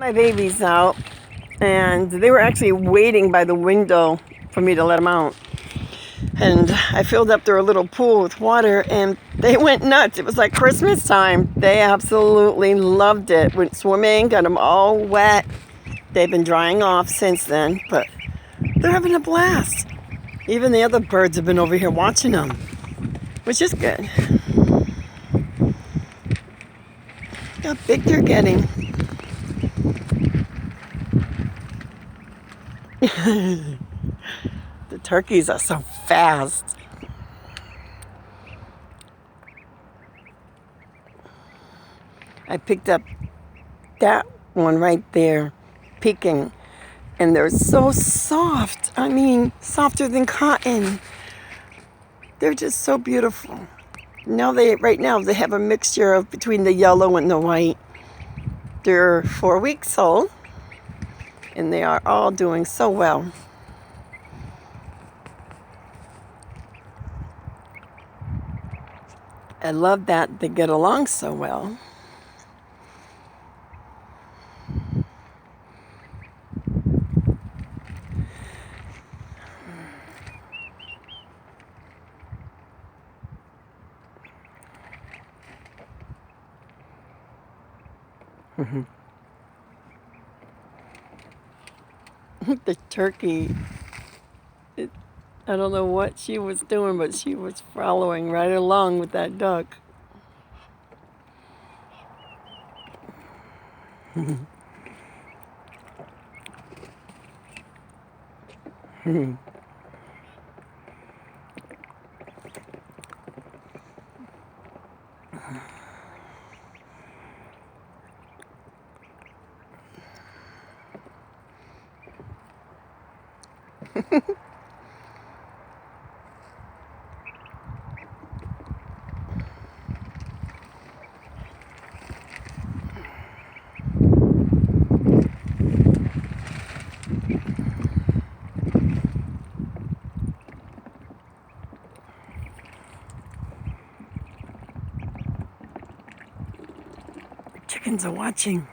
My babies out, and they were actually waiting by the window for me to let them out. And I filled up their little pool with water, and they went nuts. It was like Christmas time. They absolutely loved it. Went swimming, got them all wet. They've been drying off since then, but they're having a blast. Even the other birds have been over here watching them, which is good. How big they're getting. The turkeys are so fast. I picked up that one right there, peeking, and they're so soft. I mean, softer than cotton. They're just so beautiful. Right now they have a mixture of between the yellow and the white. They're 4 weeks old, and they are all doing so well. I love that they get along so well. The turkey, I don't know what she was doing, but she was following right along with that duck. Chickens are watching.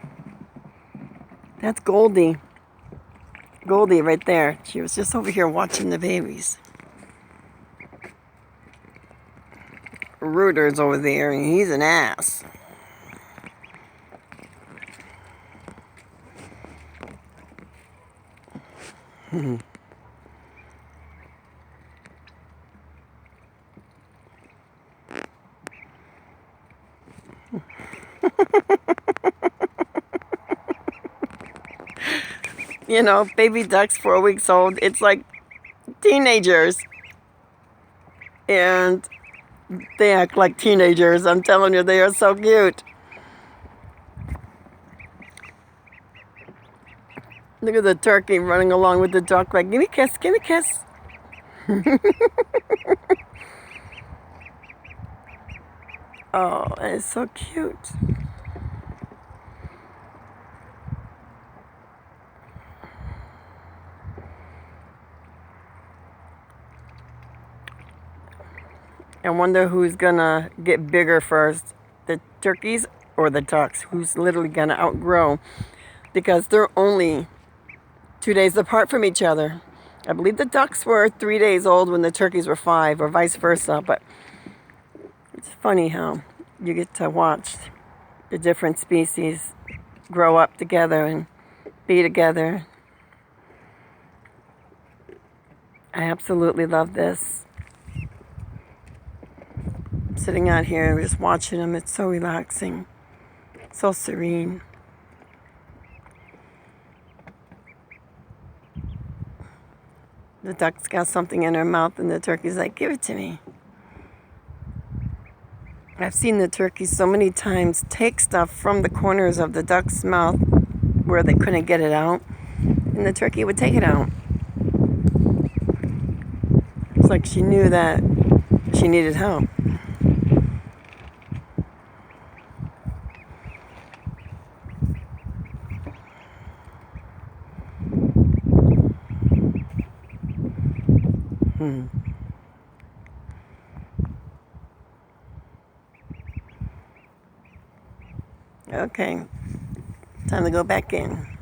That's Goldie. Goldie right there. She was just over here watching the babies. Reuter's over there, and he's an ass. You know, baby ducks 4 weeks old, it's like teenagers. And they act like teenagers. I'm telling you, they are so cute. Look at the turkey running along with the duck like, give me a kiss, give me a kiss. Oh, it's so cute. I wonder who's gonna get bigger first, the turkeys or the ducks, who's literally gonna outgrow, because they're only 2 days apart from each other. I believe the ducks were 3 days old when the turkeys were 5, or vice versa, but it's funny how you get to watch the different species grow up together and be together. I absolutely love this. Sitting out here and just watching them, it's so relaxing, so serene. The duck's got something in her mouth and the turkey's like, give it to me. I've seen the turkey so many times take stuff from the corners of the duck's mouth where they couldn't get it out, and the turkey would take it out. It's like she knew that she needed help. Okay. Time to go back in.